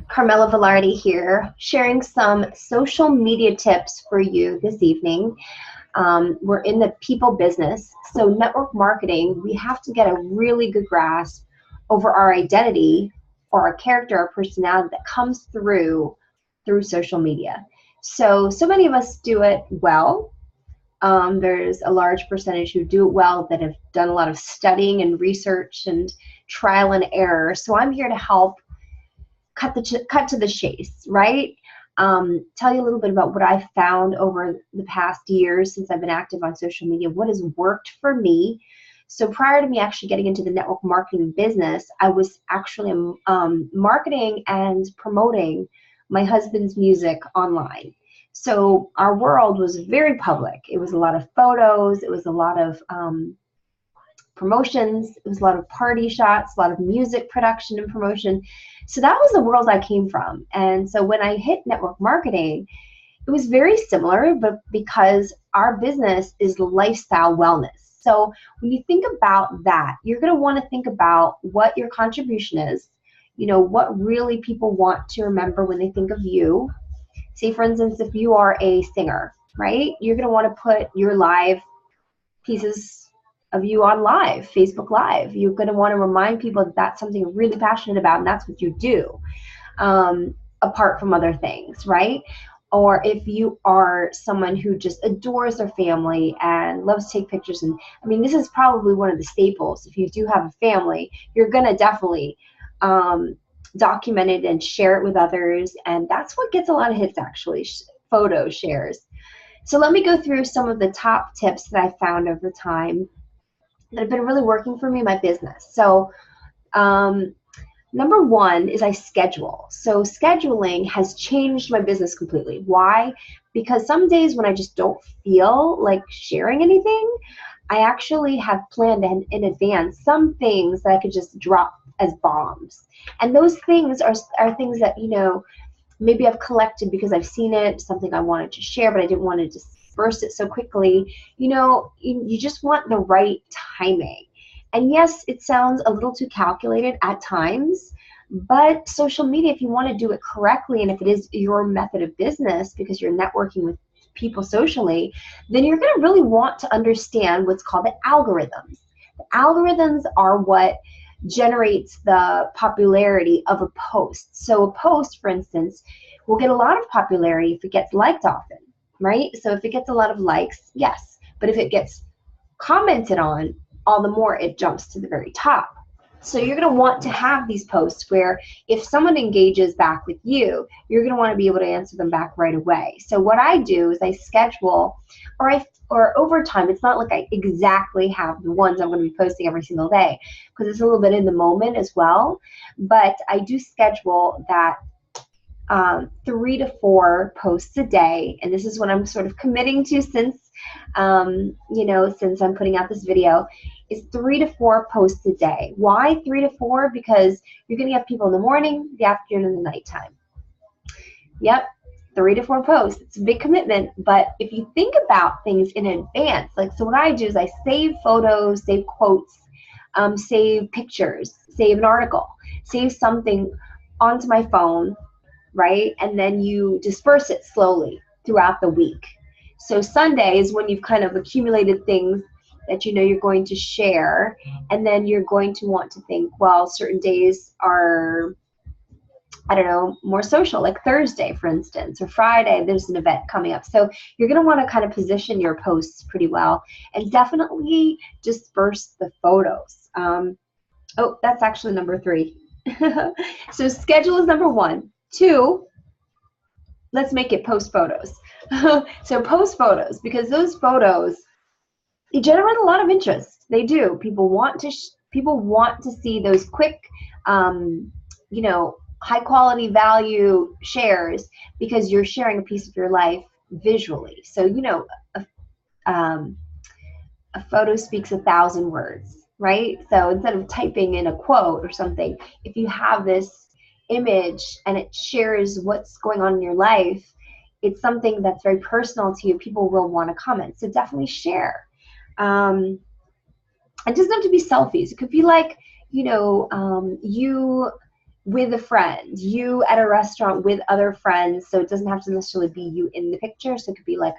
Carmela Velarde here, sharing some social media tips for you this evening. We're in the people business, so network marketing, we have to get a really good grasp over our identity or our character or personality that comes through social media. So many of us do it well. There's a large percentage who do it well that have done a lot of studying and research and trial and error. So I'm here to help cut to the chase, right? Tell you a little bit about what I've found over the past years since I've been active on social media, what has worked for me. So prior to me actually getting into the network marketing business, I was actually marketing and promoting my husband's music online. So our world was very public. It was a lot of photos. It was a lot of promotions. It was a lot of party shots, a lot of music production and promotion. So that was the world I came from. And so when I hit network marketing, it was very similar, but because our business is lifestyle wellness. So when you think about that, you're going to want to think about what your contribution is, what really people want to remember when they think of you. Say, for instance, if you are a singer, right, you're going to want to put your live pieces of you on live, Facebook Live. You're going to want to remind people that that's something you're really passionate about and that's what you do, apart from other things, right? Or if you are someone who just adores their family and loves to take pictures, and I mean, this is probably one of the staples. If you do have a family, you're going to definitely document it and share it with others, and that's what gets a lot of hits actually, photo shares. So let me go through some of the top tips that I found over time that have been really working for me in my business. So number one is I schedule. So scheduling has changed my business completely. Why? Because some days when I just don't feel like sharing anything, I actually have planned in advance some things that I could just drop as bombs. And those things are things that, maybe I've collected because I've seen it, something I wanted to share, but I didn't want to disperse it so quickly. You just want the right timing. And yes, it sounds a little too calculated at times, but social media, if you want to do it correctly, and if it is your method of business because you're networking with people socially, then you're going to really want to understand what's called the algorithms. The algorithms are what generates the popularity of a post. So a post, for instance, will get a lot of popularity if it gets liked often, right? So if it gets a lot of likes, yes. But if it gets commented on, all the more it jumps to the very top. So you're going to want to have these posts where if someone engages back with you, you're going to want to be able to answer them back right away. So what I do is I schedule, or over time, it's not like I exactly have the ones I'm going to be posting every single day because it's a little bit in the moment as well. But I do schedule that 3 to 4 posts a day, and this is what I'm sort of committing to since since I'm putting out this video, is 3 to 4 posts a day. Why 3 to 4? Because you're going to have people in the morning, the afternoon, and the nighttime. Yep, 3 to 4 posts. It's a big commitment, but if you think about things in advance, so what I do is I save photos, save quotes, save pictures, save an article, save something onto my phone, right? And then you disperse it slowly throughout the week. So Sunday is when you've kind of accumulated things that you're going to share, and then you're going to want to think, well, certain days are, I don't know, more social, like Thursday, for instance, or Friday, there's an event coming up. So you're going to want to kind of position your posts pretty well, and definitely disperse the photos. That's actually number 3. So schedule is number 1. 2, let's make it post photos. So post photos, because those photos, they generate a lot of interest. They do. People want to see those quick, high quality value shares because you're sharing a piece of your life visually. So a photo speaks 1,000 words, right? So instead of typing in a quote or something, if you have this image and it shares what's going on in your life, it's something that's very personal to you. People will want to comment. So definitely share. It doesn't have to be selfies. It could be like, you with a friend, you at a restaurant with other friends. So it doesn't have to necessarily be you in the picture. So it could be like,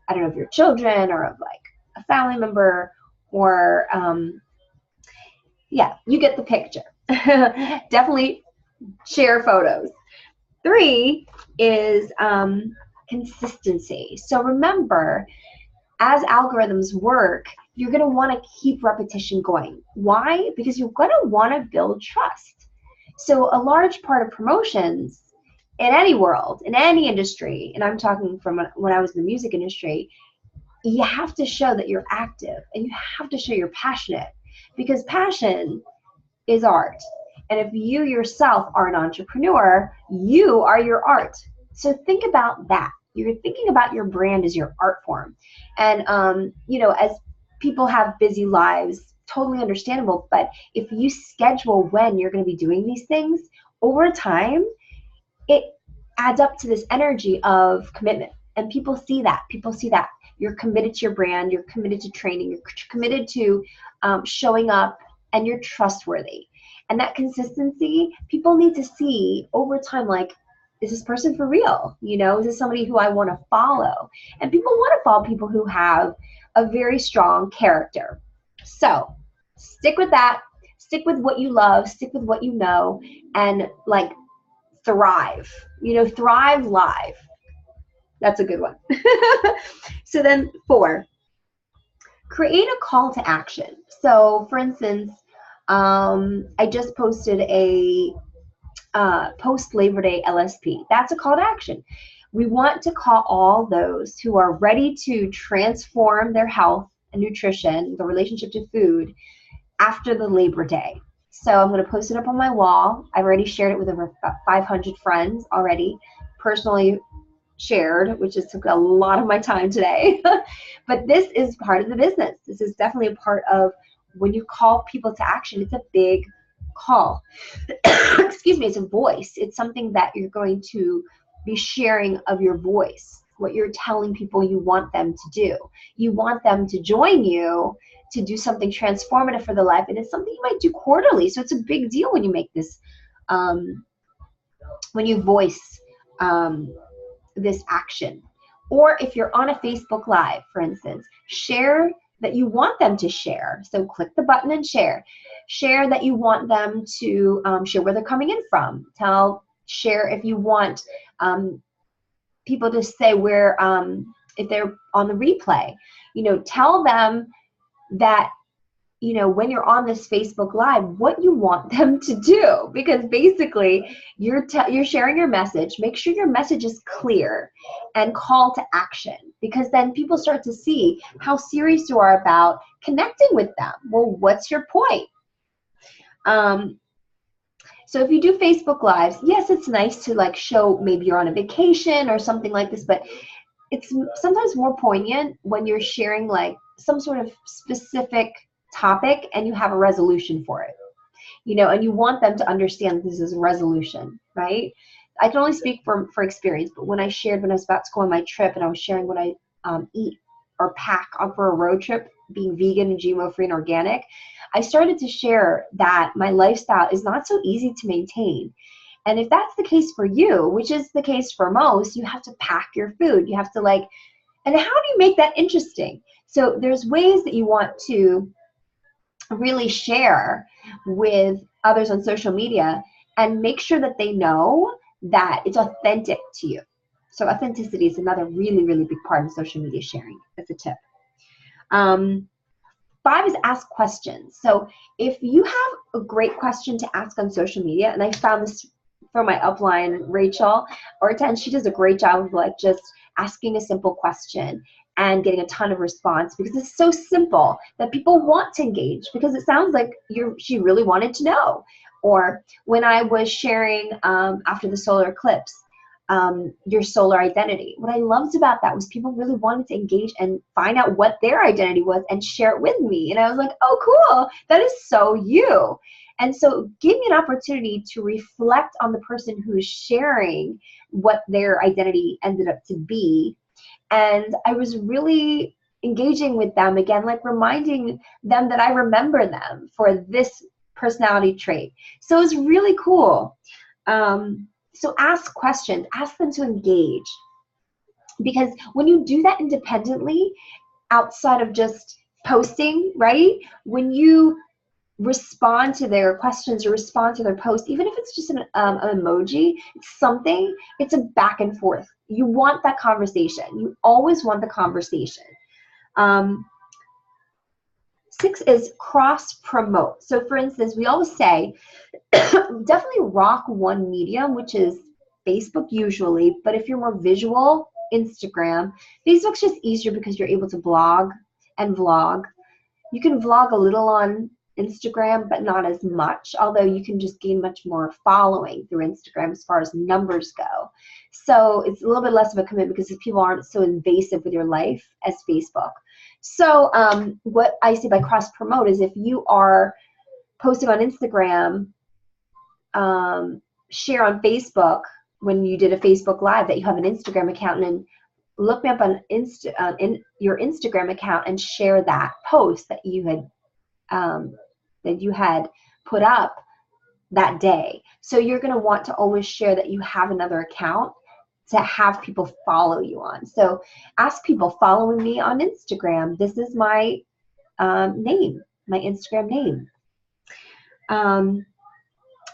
I don't know, if your children or of like a family member or, yeah, you get the picture. Definitely share photos. 3 is consistency. So remember, as algorithms work, you're going to want to keep repetition going. Why? Because you're going to want to build trust. So a large part of promotions in any world, in any industry, and I'm talking from when I was in the music industry, you have to show that you're active and you have to show you're passionate, because passion is art. And if you yourself are an entrepreneur, you are your art. So think about that. You're thinking about your brand as your art form. And, you know, as people have busy lives, totally understandable. But if you schedule when you're going to be doing these things over time, it adds up to this energy of commitment. And people see that. People see that you're committed to your brand, you're committed to training, you're committed to showing up, and you're trustworthy. And that consistency, people need to see over time, like, is this person for real? You know, is this somebody who I want to follow? And people want to follow people who have a very strong character. So stick with that. Stick with what you love. Stick with what you know. And like thrive. You know, thrive live. That's a good one. So then 4, create a call to action. So for instance, I just posted a post Labor Day LSP. That's a call to action. We want to call all those who are ready to transform their health and nutrition, the relationship to food, after the Labor Day. So I'm going to post it up on my wall. I've already shared it with over 500 friends already, personally shared, which has took a lot of my time today. But this is part of the business. This is definitely a part of when you call people to action. It's a big call. Excuse me, it's a voice. It's something that you're going to be sharing of your voice, what you're telling people you want them to do. You want them to join you to do something transformative for their life, and it's something you might do quarterly. So it's a big deal when you make this, when you voice this action. Or if you're on a Facebook Live, for instance, share that you want them to share. So click the button and share. Share that you want them to share where they're coming in from. Share if you want people to say where, if they're on the replay. You know, tell them that, you know, when you're on this Facebook Live, what you want them to do, because basically you're sharing your message. Make sure your message is clear and call to action, because then people start to see how serious you are about connecting with them. Well, what's your point? So if you do Facebook Lives, yes, it's nice to like show maybe you're on a vacation or something like this, but it's sometimes more poignant when you're sharing like some sort of specific topic and you have a resolution for it, you know, and you want them to understand this is a resolution, right? I can only speak for experience, but when I was about to go on my trip and I was sharing what I eat or pack for a road trip, being vegan and GMO-free and organic, I started to share that my lifestyle is not so easy to maintain. And if that's the case for you, which is the case for most, you have to pack your food. You have to like, and how do you make that interesting? So there's ways that you want to really share with others on social media and make sure that they know that it's authentic to you. So authenticity is another really, really big part of social media sharing. That's a tip. 5 is ask questions. So if you have a great question to ask on social media, and I found this from my upline, Rachel Orten, she does a great job of like just asking a simple question and getting a ton of response, because it's so simple that people want to engage, because it sounds like she really wanted to know. Or when I was sharing after the solar eclipse, your solar identity. What I loved about that was people really wanted to engage and find out what their identity was and share it with me. And I was like, oh, cool. That is so you. And so give me an opportunity to reflect on the person who is sharing what their identity ended up to be. And I was really engaging with them again, like reminding them that I remember them for this personality trait. So it's really cool. So ask questions, ask them to engage. Because when you do that independently, outside of just posting, right? When you respond to their questions or respond to their post, even if it's just an emoji, it's something, it's a back and forth. You want that conversation. You always want the conversation. 6 is cross-promote. So for instance, we always say, definitely rock one medium, which is Facebook usually, but if you're more visual, Instagram. Facebook's just easier because you're able to blog and vlog. You can vlog a little on Instagram, but not as much, although you can just gain much more following through Instagram as far as numbers go. So it's a little bit less of a commitment because people aren't so invasive with your life as Facebook. So what I see by cross-promote is if you are posting on Instagram, share on Facebook when you did a Facebook Live that you have an Instagram account, and look me up on in your Instagram account and share that post that you had put up that day. So you're going to want to always share that you have another account to have people follow you on. So ask people following me on Instagram. This is my name, my Instagram name.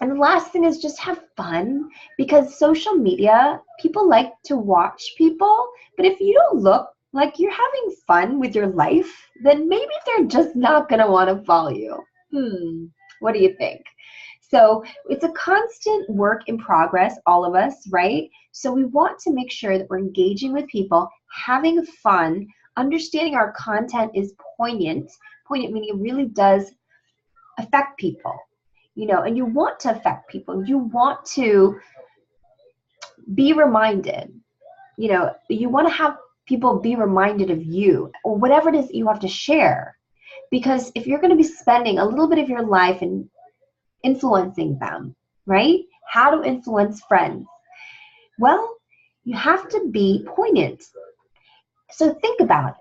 And the last thing is just have fun, because social media, people like to watch people, but if you don't look like you're having fun with your life, then maybe they're just not going to want to follow you. What do you think? So it's a constant work in progress, all of us, right? So we want to make sure that we're engaging with people, having fun, understanding our content is poignant meaning it really does affect people. You know, and you want to affect people. You want to be reminded. You know, you want to have people be reminded of you, or whatever it is that you have to share. Because if you're going to be spending a little bit of your life and influencing them, right? How to influence friends? Well, you have to be poignant. So think about it.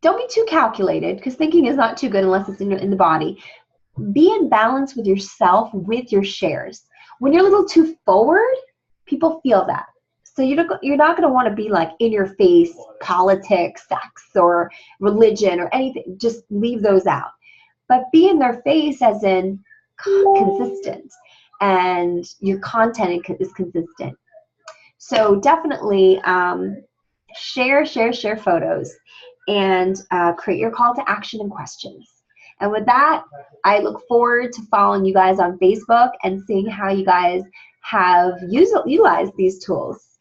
Don't be too calculated, because thinking is not too good unless it's in the body. Be in balance with yourself, with your shares. When you're a little too forward, people feel that. So you're not going to want to be like in your face, politics, sex, or religion, or anything. Just leave those out. But be in their face as in consistent, and your content is consistent. So definitely share photos, and create your call to action and questions. And with that, I look forward to following you guys on Facebook and seeing how you guys have utilized these tools.